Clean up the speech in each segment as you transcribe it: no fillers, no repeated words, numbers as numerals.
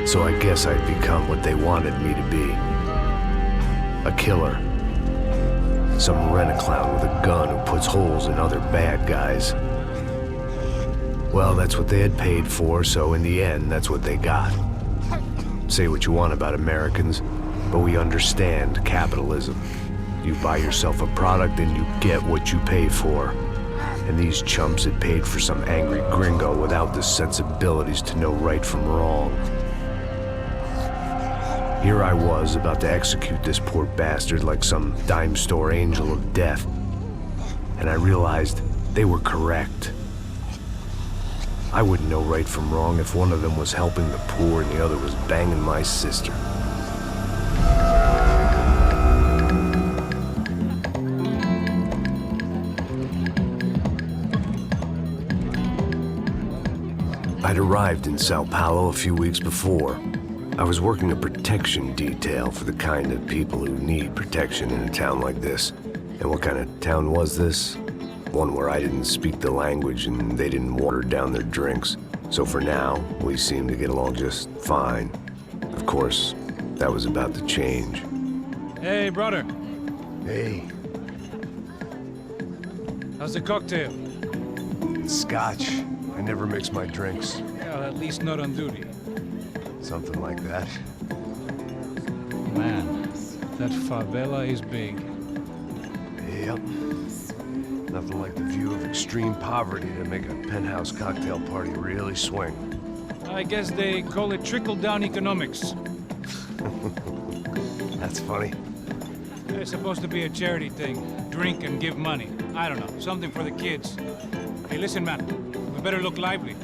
So I guess I'd become what they wanted me to be. A killer. Some rent-a-clown with a gun who puts holes in other bad guys. Well, that's what they had paid for, so in the end, that's what they got. Say what you want about Americans, but we understand capitalism. You buy yourself a product and you get what you pay for. And these chumps had paid for some angry gringo without the sensibilities to know right from wrong. Here I was, about to execute this poor bastard like some dime store angel of death. And I realized they were correct. I wouldn't know right from wrong if one of them was helping the poor and the other was banging my sister. I'd arrived in Sao Paulo a few weeks before. I was working a protection detail for the kind of people who need protection in a town like this. And what kind of town was this? One where I didn't speak the language and they didn't water down their drinks. So for now, we seemed to get along just fine. Of course, that was about to change. Hey, brother. Hey. How's the cocktail? Scotch. I never mix my drinks. Well, at least not on duty. Something like that. Man, that favela is big. Yep. Nothing like the view of extreme poverty to make a penthouse cocktail party really swing. I guess they call it trickle-down economics. That's funny. It's supposed to be a charity thing. Drink and give money. I don't know, something for the kids. Hey, listen, man. We better look lively.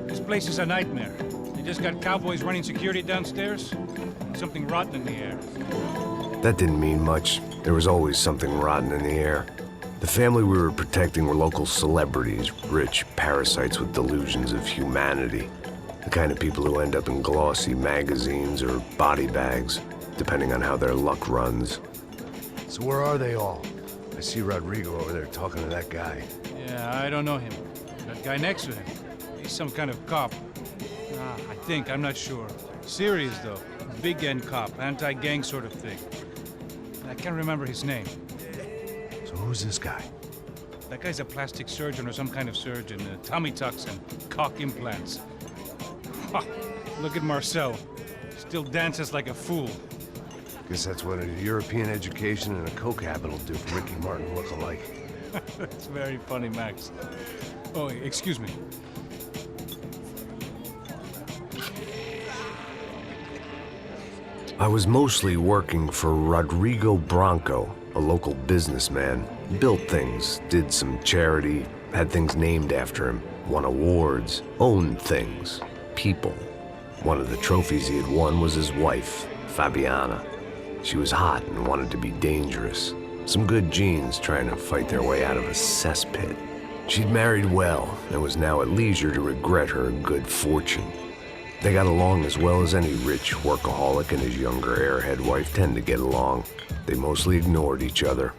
This place is a nightmare. They just got cowboys running security downstairs. And something rotten in the air. That didn't mean much. There was always something rotten in the air. The family we were protecting were local celebrities, rich parasites with delusions of humanity. The kind of people who end up in glossy magazines or body bags, depending on how their luck runs. So where are they all? I see Rodrigo over there talking to that guy. Yeah, I don't know him. That guy next to him. He's some kind of cop. I think, I'm not sure. Serious, though. Big end cop, anti-gang sort of thing. I can't remember his name. So who's this guy? That guy's a plastic surgeon or some kind of surgeon. Tummy tucks and cock implants. Ha! Look at Marcel. Still dances like a fool. Guess that's what a European education and a coke habit will do for Ricky Martin look-alike. That's very funny, Max. Oh, excuse me. I was mostly working for Rodrigo Branco, a local businessman. Built things, did some charity, had things named after him, won awards, owned things, people. One of the trophies he had won was his wife, Fabiana. She was hot and wanted to be dangerous. Some good genes trying to fight their way out of a cesspit. She'd married well and was now at leisure to regret her good fortune. They got along as well as any rich workaholic and his younger airhead wife tend to get along. They mostly ignored each other.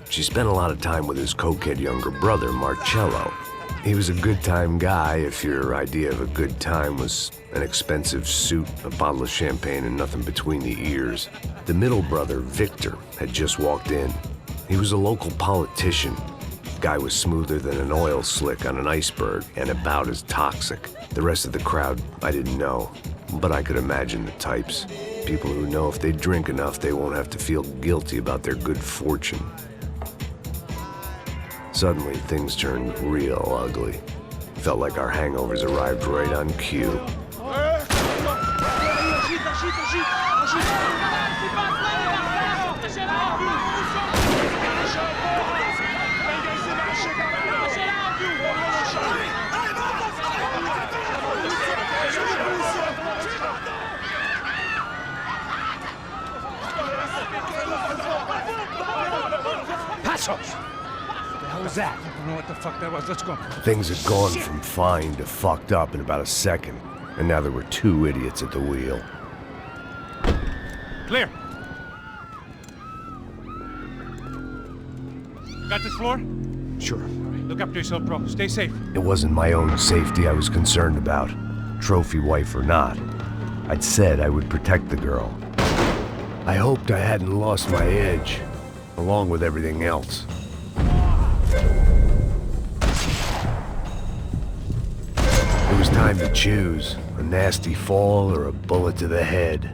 She spent a lot of time with his cokehead younger brother, Marcello. He was a good-time guy if your idea of a good time was an expensive suit, a bottle of champagne, and nothing between the ears. The middle brother, Victor, had just walked in. He was a local politician. Guy was smoother than an oil slick on an iceberg and about as toxic. The rest of the crowd, I didn't know, but I could imagine the types. People who know if they drink enough, they won't have to feel guilty about their good fortune. Suddenly, things turned real ugly. Felt like our hangovers arrived right on cue. Passos! What the hell was that? I don't know what the fuck that was. Let's go. Things had gone from fine to fucked up in about a second, and now there were two idiots at the wheel. Clear. Got this floor? Sure. All right, look after yourself, bro. Stay safe. It wasn't my own safety I was concerned about, trophy wife or not. I'd said I would protect the girl. I hoped I hadn't lost my edge, along with everything else. It was time to choose, a nasty fall or a bullet to the head.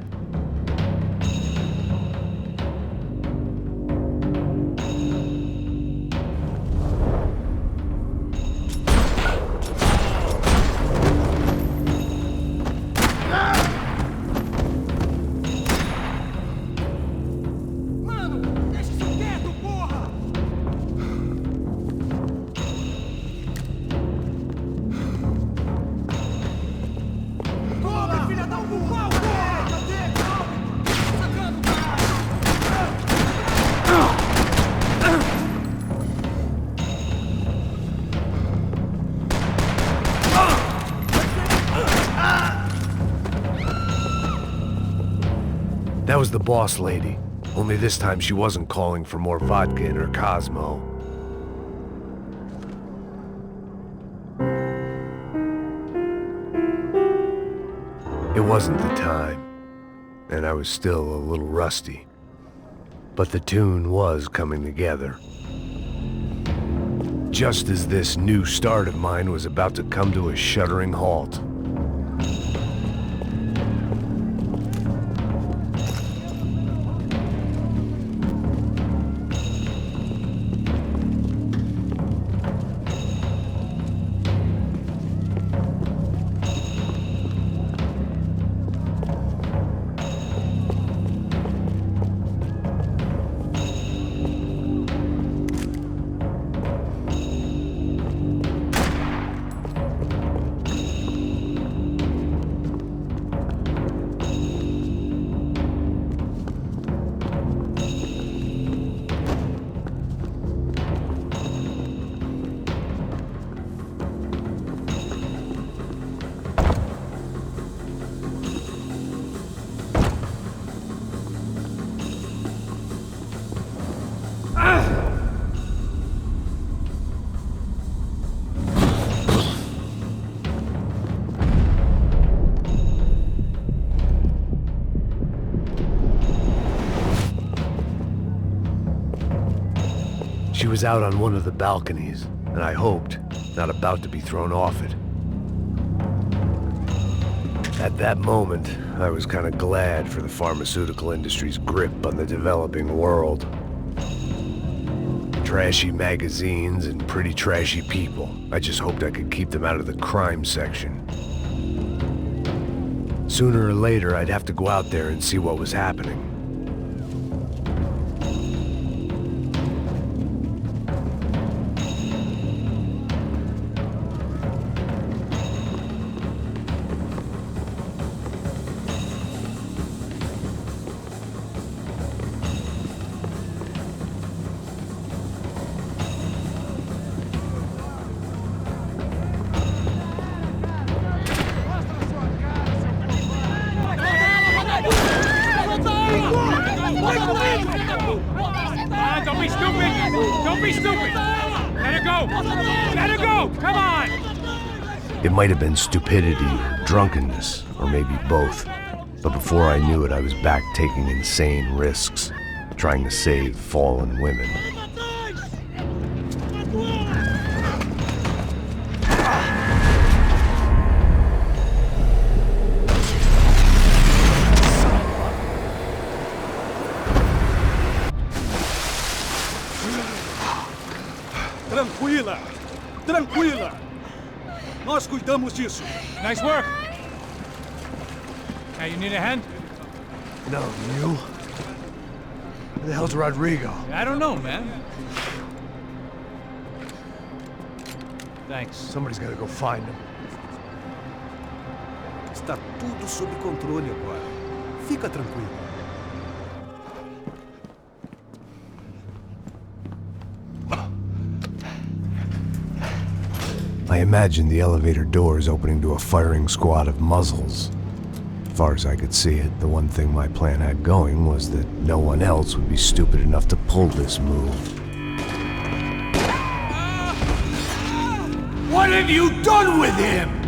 That was the boss lady, only this time she wasn't calling for more vodka in her Cosmo. It wasn't the time, and I was still a little rusty. But the tune was coming together. Just as this new start of mine was about to come to a shuddering halt. She was out on one of the balconies, and I hoped, not about to be thrown off it. At that moment, I was kind of glad for the pharmaceutical industry's grip on the developing world. Trashy magazines and pretty trashy people. I just hoped I could keep them out of the crime section. Sooner or later, I'd have to go out there and see what was happening. Don't be stupid! Don't be stupid! Let her go! Let her go! Come on! It might have been stupidity, drunkenness, or maybe both. But before I knew it, I was back taking insane risks, trying to save fallen women. Tranquila! Tranquila! Nós cuidamos disso. Nice work! Hey, you need a hand? No, you? Where the hell's Rodrigo? I don't know, man. Thanks. Somebody's gotta go find him. Está tudo sob controle agora. Fica tranquilo. I imagined the elevator doors opening to a firing squad of muzzles. As far as I could see it, the one thing my plan had going was that no one else would be stupid enough to pull this move. What have you done with him?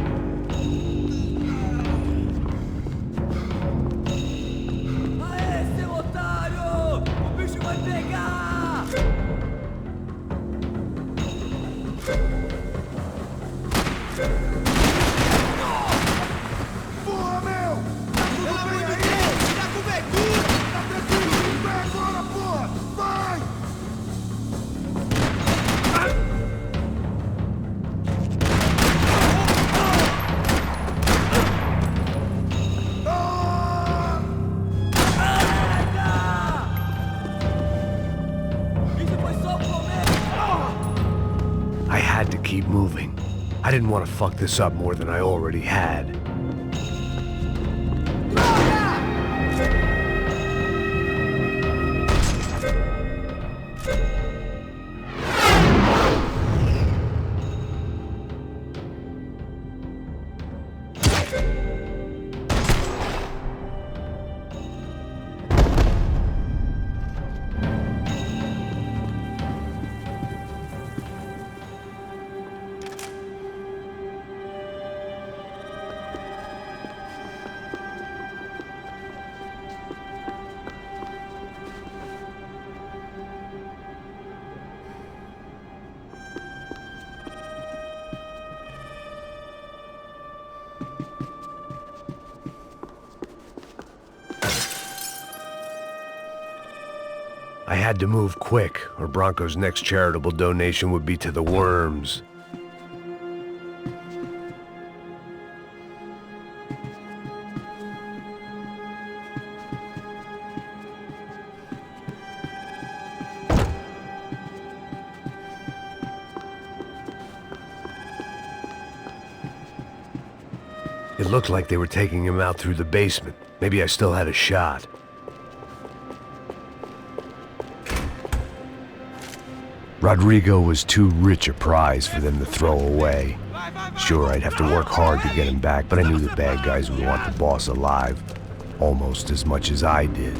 keep moving. I didn't want to fuck this up more than I already had. I had to move quick, or Branco's next charitable donation would be to the worms. It looked like they were taking him out through the basement. Maybe I still had a shot. Rodrigo was too rich a prize for them to throw away. Sure, I'd have to work hard to get him back, but I knew the bad guys would want the boss alive, almost as much as I did.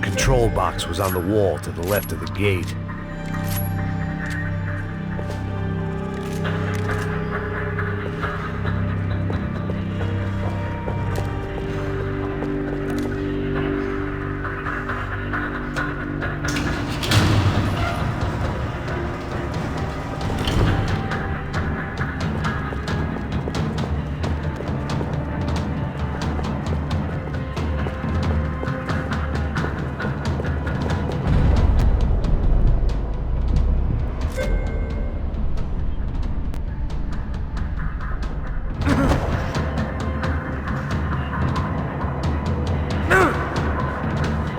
The control box was on the wall to the left of the gate.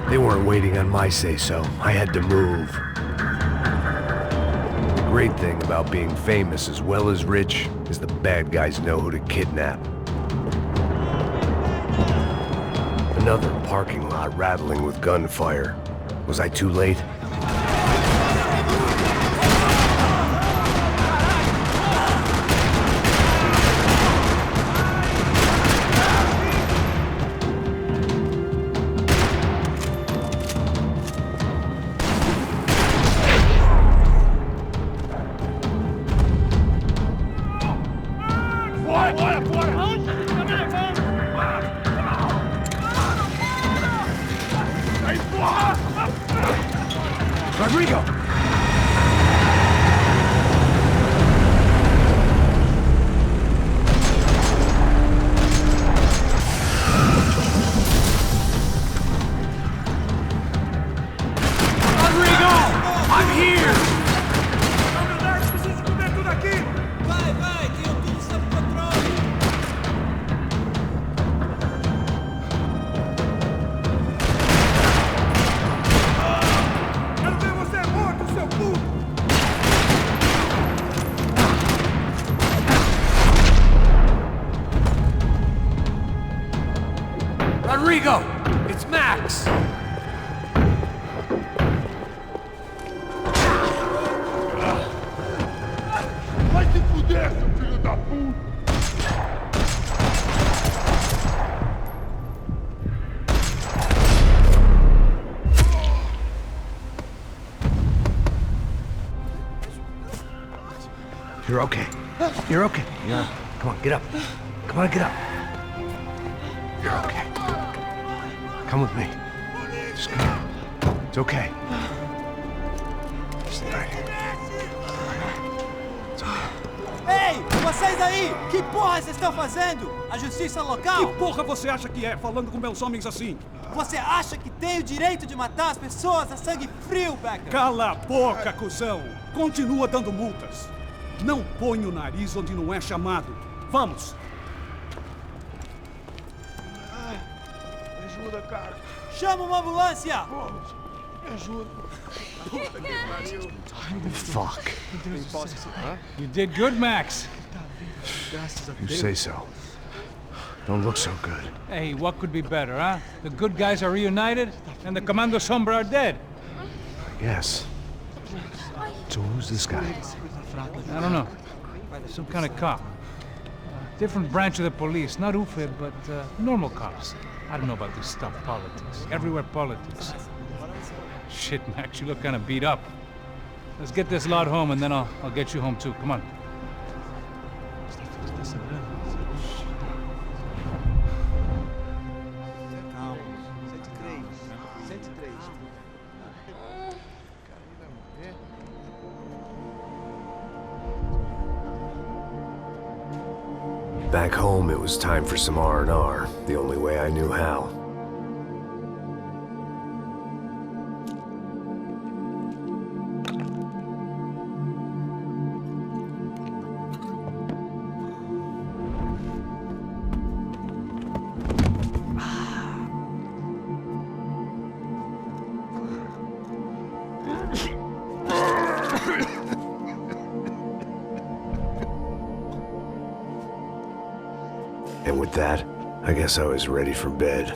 They weren't waiting on my say-so. I had to move. The great thing about being famous as well as rich is the bad guys know who to kidnap. Another parking lot rattling with gunfire. Was I too late? Rodrigo! Rodrigo! I'm here! Vai, tenho tudo sob controle! Quero ver você morto, seu puto! Rodrigo! It's Max! Vai se fuder, seu filho da puta! You're okay. You're okay. Yeah. Come on, get up. Come on, get up. You're okay. Come with me. Just come. It's okay. Stay right here. It's okay. Ei, vocês aí! Que porra vocês estão fazendo? A justiça local? Que porra você acha que é, falando com meus homens assim? Você acha que tem o direito de matar as pessoas a sangue frio, Becker? Cala a boca, cuzão! Continua dando multas. Não põe o nariz onde não é chamado. Vamos! Me ajuda, cara. Chama uma ambulância! Pô, me ajuda. Fuck. You did good, Max. You say so. Don't look so good. Hey, what could be better, huh? The good guys are reunited, and the Commando Sombra are dead. Yes. So who's this guy? I don't know. Some kind of cop. Different branch of the police. Not UFE, but normal cops. I don't know about this stuff, politics. Everywhere politics. Shit, Max, you look kind of beat up. Let's get this lot home, and then I'll get you home too. Come on. Back home, it was time for some R&R, the only way I knew how. And with that, I guess I was ready for bed.